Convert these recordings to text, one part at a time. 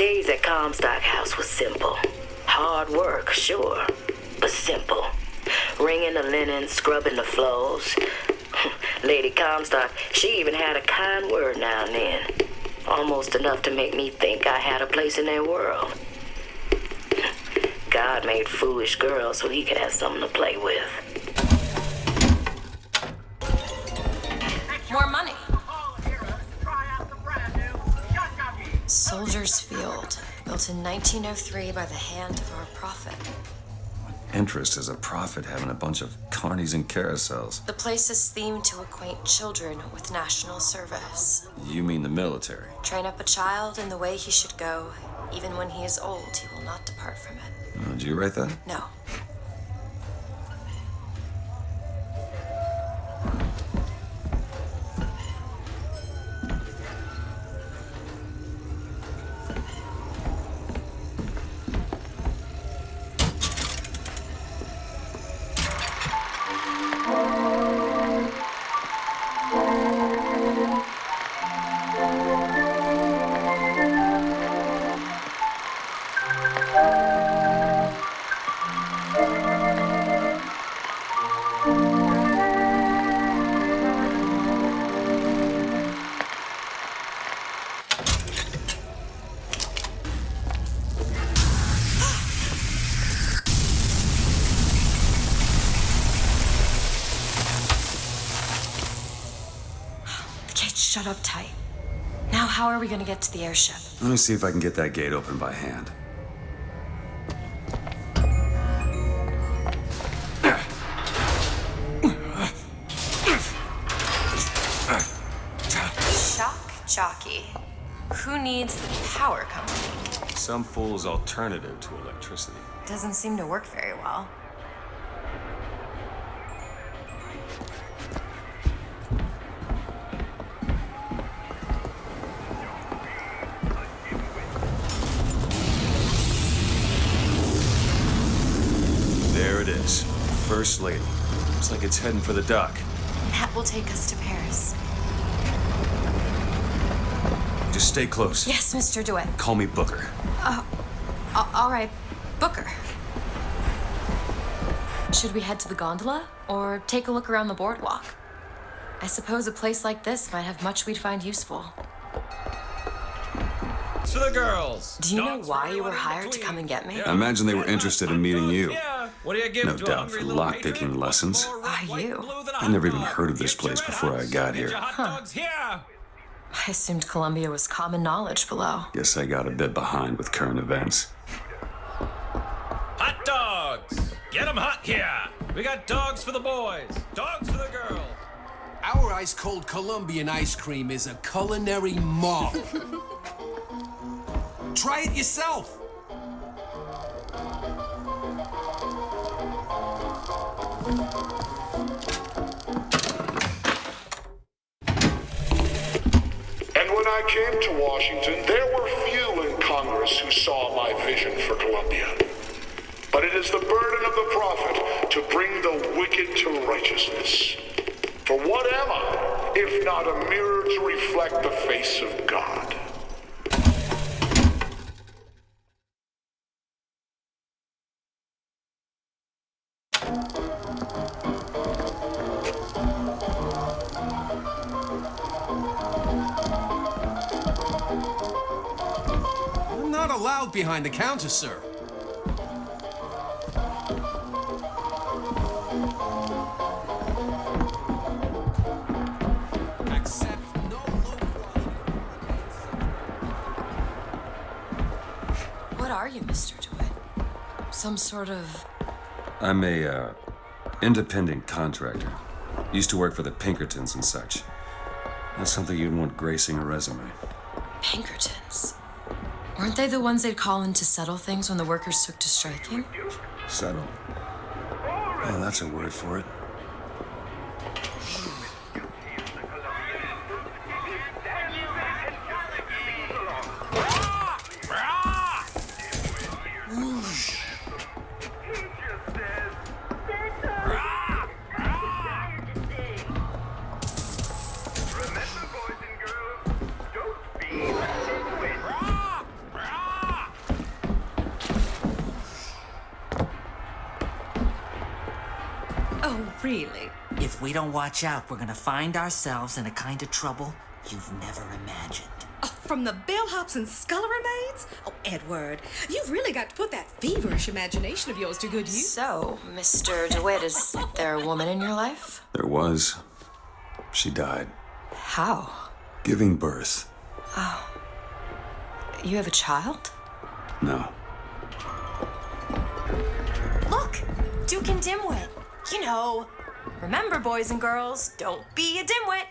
Days at Comstock House was simple. Hard work, sure, but simple. Wringing the linen, scrubbing the floors. Lady Comstock, she even had a kind word now and then. Almost enough to make me think I had a place in their world. God made foolish girls so he could have something to play with. More money. Soldiers Field, built in 1903 by the hand of our prophet. Interest is a prophet having a bunch of carnies and carousels. The place is themed to acquaint children with national service. You mean the military? Train up a child in the way he should go. Even when he is old, he will not depart from it. Did you write that? No. Shut up tight. Now how are we gonna get to the airship? Let me see if I can get that gate open by hand. Shock jockey. Who needs the power company? Some fool's alternative to electricity. Doesn't seem to work very well. There it is. First Lady. Looks like it's heading for the dock. That will take us to Paris. Just stay close. Yes, Mr. DeWitt. Call me Booker. All right, Booker. Should we head to the gondola or take a look around the boardwalk? I suppose a place like this might have much we'd find useful. For the girls. Do you know why you were hired to come and get me? I imagine they were interested in meeting you. Yeah. What do you give No to a doubt hungry for little lockpicking patron? lessons. Why you? I never even heard of this place before I got here. I assumed Columbia was common knowledge below. Guess I got a bit behind with current events. Hot dogs! Get 'em hot here! We got dogs for the boys, dogs for the girls. Our ice-cold Colombian ice cream is a culinary marvel. Try it yourself. And when I came to Washington, there were few in Congress who saw my vision for Columbia. But it is the burden of the prophet to bring the wicked to righteousness. For what am I, if not a mirror to reflect the face of God? I'm not allowed behind the counter, sir. Accept no low quality. What are you, Mr. DeWitt? Some sort of... I'm a, independent contractor. Used to work for the Pinkertons and such. That's something you'd want gracing a resume. Pinkertons? Weren't they the ones they'd call in to settle things when the workers took to striking? Settle. Oh, that's a word for it. Really? If we don't watch out, we're gonna find ourselves in a kind of trouble you've never imagined. Oh, from the bellhops and scullery maids? Oh, Edward, you've really got to put that feverish imagination of yours to good use. So, Mr. DeWitt, is there a woman in your life? There was. She died. How? Giving birth. You have a child? No. Look! Duke and Dimwit. You know. Remember, boys and girls, don't be a dimwit.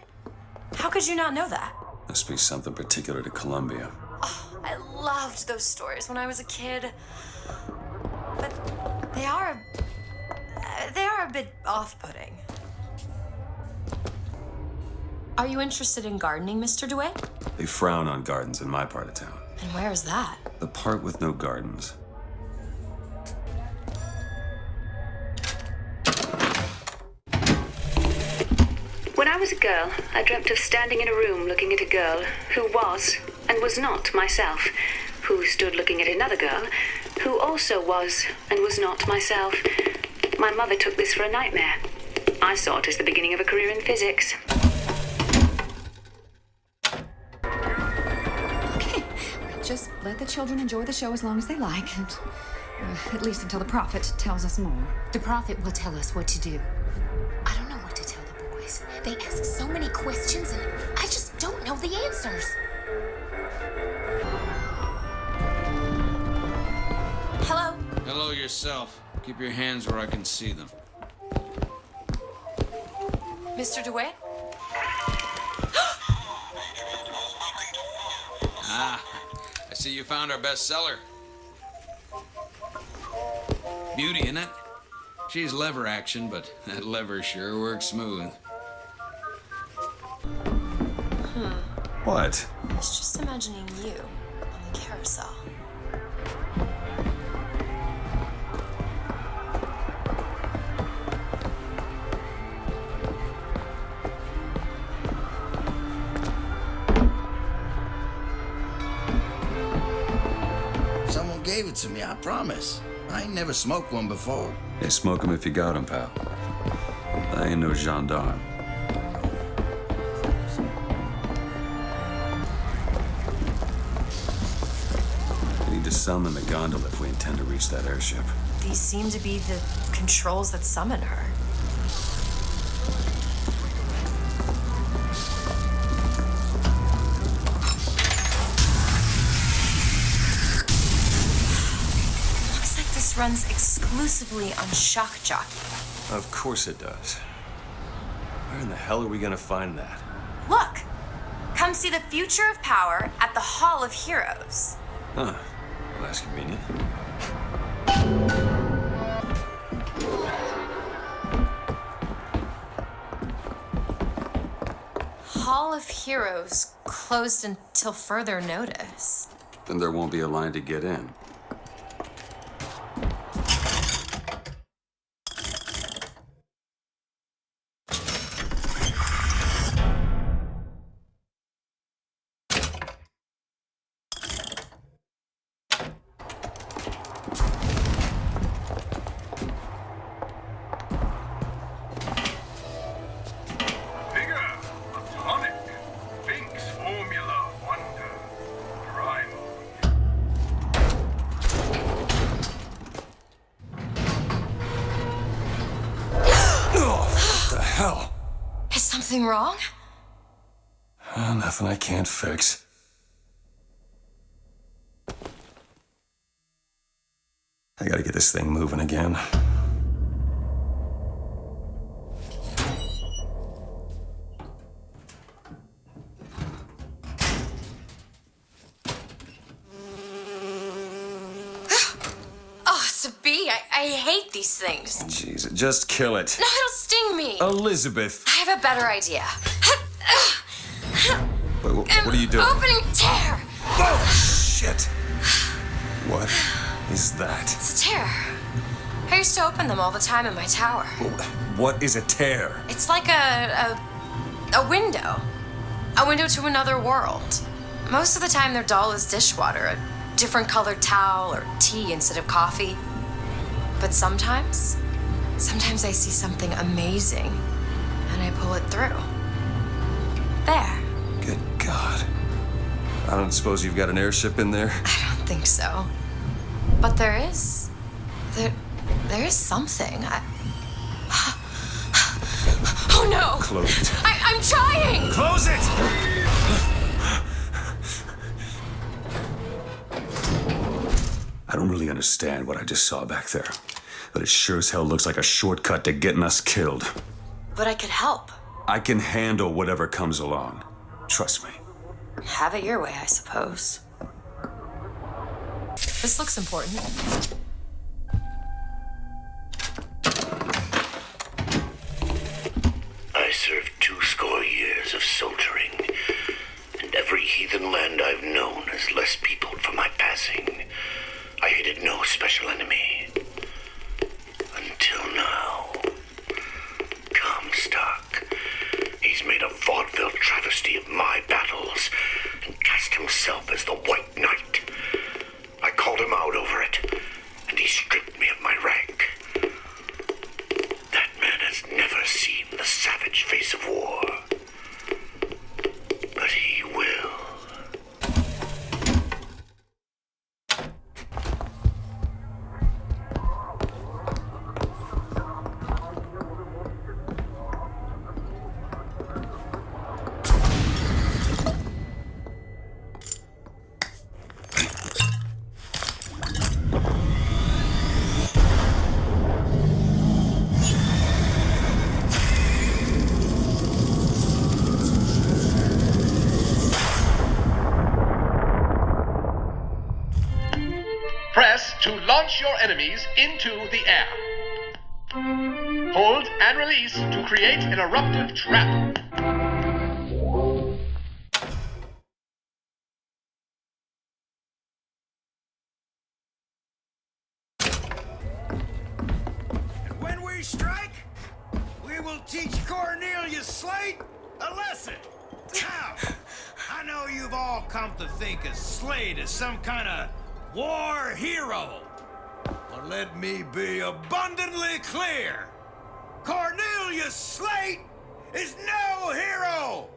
How could you not know that? Must be something particular to Columbia. I loved those stories when I was a kid. But they are a bit off-putting. Are you interested in gardening, Mr. DeWitt? They frown on gardens in my part of town. And where is that? The part with no gardens. When I was a girl, I dreamt of standing in a room looking at a girl who was and was not myself, who stood looking at another girl who also was and was not myself. My mother took this for a nightmare. I saw it as the beginning of a career in physics. Okay, just let the children enjoy the show as long as they like, and at least until the prophet tells us more. The prophet will tell us what to do. I don't know what to tell the boys. They ask so many questions, and I just don't know the answers. Hello? Hello yourself. Keep your hands where I can see them. Mr. DeWitt? I see you found our bestseller. Beauty, in it? She's lever action, but that lever sure works smooth. What? I was just imagining you on the carousel. Someone gave it to me, I promise. I ain't never smoked one before. Hey, smoke 'em if you got 'em, pal. I ain't no gendarme. We need to summon the gondola if we intend to reach that airship. These seem to be the controls that summon her. Looks like this runs exclusively on shock jockey. Of course it does. Where in the hell are we gonna find that? Look! Come see the future of power at the Hall of Heroes. Huh. Well, that's convenient. Hall of Heroes closed until further notice. Then there won't be a line to get in. Is something wrong? Nothing I can't fix. I gotta get this thing moving again. Oh, it's a bee. I hate these things. Jeez, just kill it. No, it'll sting me. Elizabeth! I have a better idea. What are you doing? Opening tear. Oh, shit! What is that? It's a tear. I used to open them all the time in my tower. What is a tear? It's like a window. A window to another world. Most of the time they're dull as dishwater, a different colored towel or tea instead of coffee. But sometimes Sometimes I see something amazing, and I pull it through. There. Good God. I don't suppose you've got an airship in there? I don't think so. But there is. There is something. Oh no! Close it. I'm trying! Close it! I don't really understand what I just saw back there, but it sure as hell looks like a shortcut to getting us killed. But I could help. I can handle whatever comes along. Trust me. Have it your way, I suppose. This looks important. I served 20 years of soldiering, and every heathen land I've known has less peopled for my passing. I hated no special enemy. Until now. Comstock. He's made a vaudeville travesty of my battles and cast himself as the White Knight. I called him out over it, and he stripped me of my rank. That man has never seen the savage face of war. But he will. Press to launch your enemies into the air. Hold and release to create an eruptive trap. And when we strike, we will teach Cornelius Slate a lesson. Now, I know you've all come to think of Slate as some kind of war hero. But let me be abundantly clear. Cornelius Slate is no hero.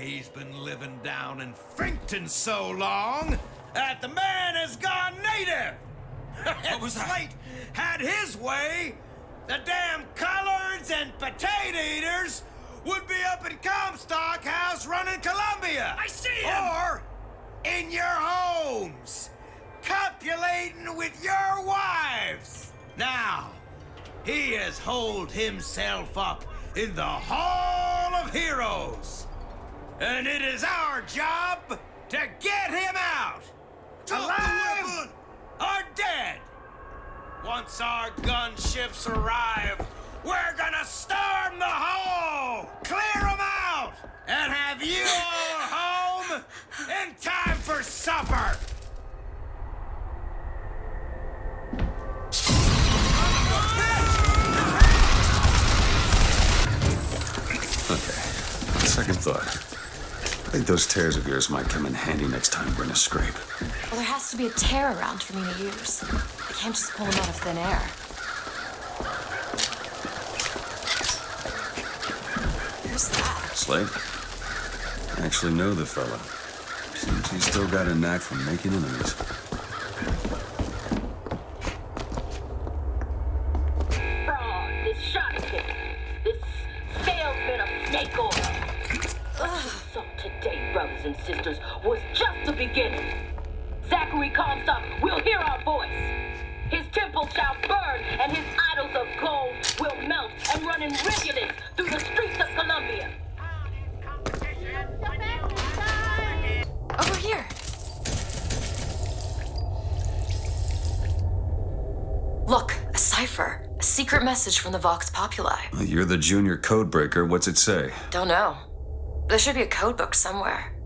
He's been living down in Frankton so long that the man has gone native. What was that? Slate had his way, the damn collards and potato eaters would be up in Comstock House running Columbia. I see him. Or in your homes, copulating with your wives. Now, he has holed himself up in the Hall of Heroes. And it is our job to get him out. Alive or dead. Once our gunships arrive, we're gonna storm the hall, clear them out, and have you all home in time for supper. Okay, second thought. I think those tears of yours might come in handy next time we're in a scrape. Well, there has to be a tear around for me to use. I can't just pull them out of thin air. Who's that? Slate? I actually know the fella. Seems he's still got a knack for making enemies. Fraud, this shopkick, this salesman of snake oil. What you saw today, brothers and sisters, was just the beginning. Zachary Comstock will hear our voice. His temple shall burn, and his idols of gold will melt and run in rivulets through the streets of Columbia. Over here. Look, a cipher. A secret message from the Vox Populi. Well, you're the junior codebreaker. What's it say? Don't know. There should be a code book somewhere.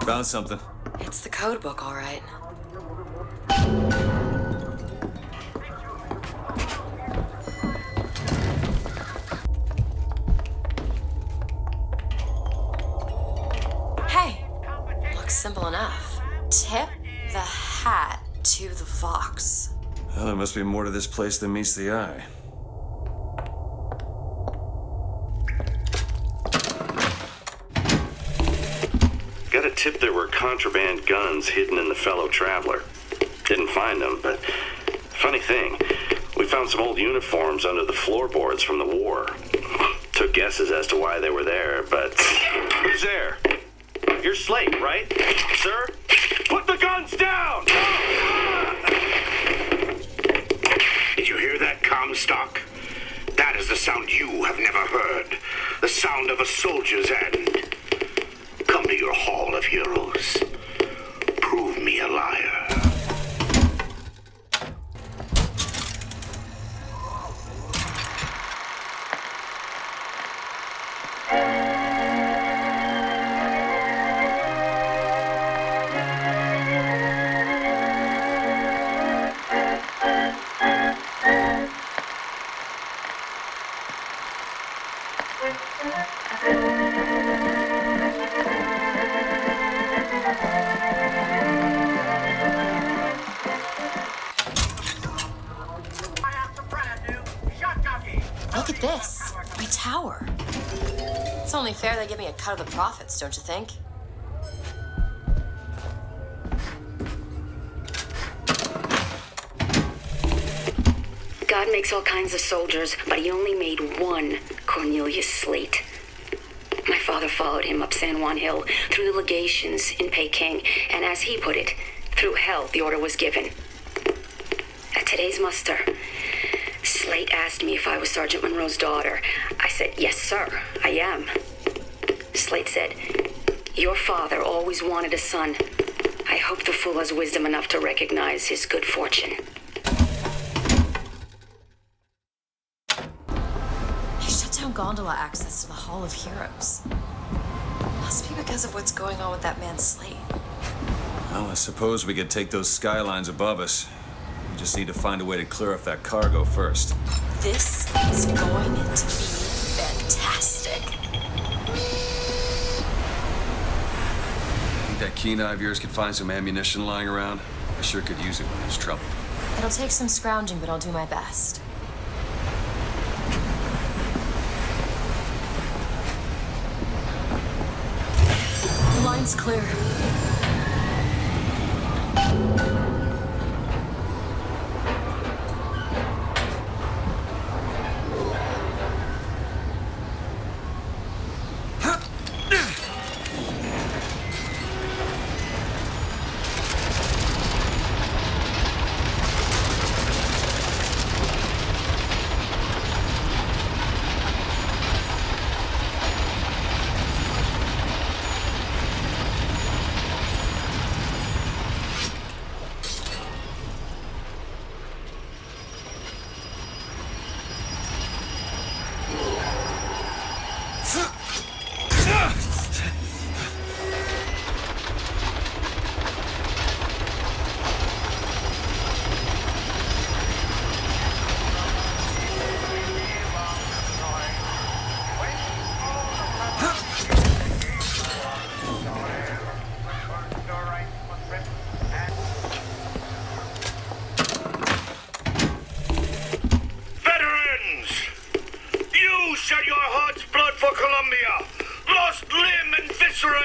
Found something. It's the code book, all right. simple enough. Tip the hat to the fox. Well, there must be more to this place than meets the eye. Got a tip there were contraband guns hidden in the fellow traveler. Didn't find them, but funny thing, we found some old uniforms under the floorboards from the war. Took guesses as to why they were there, but who's there? You're Slate, right? Sir? Put the guns down! Did you hear that, Comstock? That is the sound you have never heard. The sound of a soldier's end. Come to your Hall of Heroes. Prove me a liar. Look at this. My tower. It's only fair they give me a cut of the profits, don't you think? God makes all kinds of soldiers, but he only made one Cornelius Slate. My father followed him up San Juan Hill through the legations in Peking, and as he put it, through hell the order was given. At today's muster, Slate asked me if I was Sergeant Monroe's daughter. I said, yes, sir, I am. Slate said, your father always wanted a son. I hope the fool has wisdom enough to recognize his good fortune. They shut down gondola access to the Hall of Heroes. Must be because of what's going on with that man Slate. Well, I suppose we could take those skylines above us. We just need to find a way to clear off that cargo first. This is going to be fantastic. Think that keen eye of yours could find some ammunition lying around? I sure could use it when there's trouble. It'll take some scrounging, but I'll do my best. The line's clear.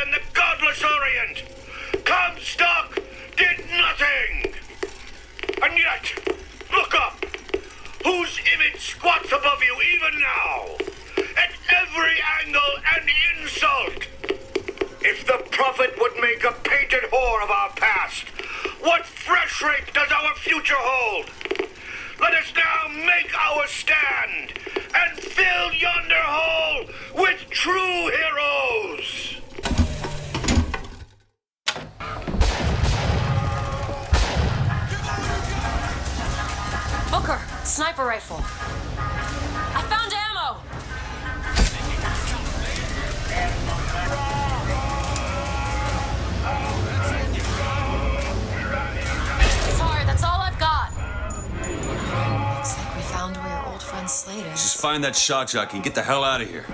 In the godless Orient, Comstock did nothing. And yet, look up. Whose image squats above you even now? At every angle and insult. If the prophet would make a painted whore of our past, what fresh rape does our future hold? Let us now make our stand and fill yonder hole with true heroes. Booker, sniper rifle. I found ammo. Sorry, that's all I've got. Looks like we found where your old friend Slate is. Just find that shot jockey and get the hell out of here.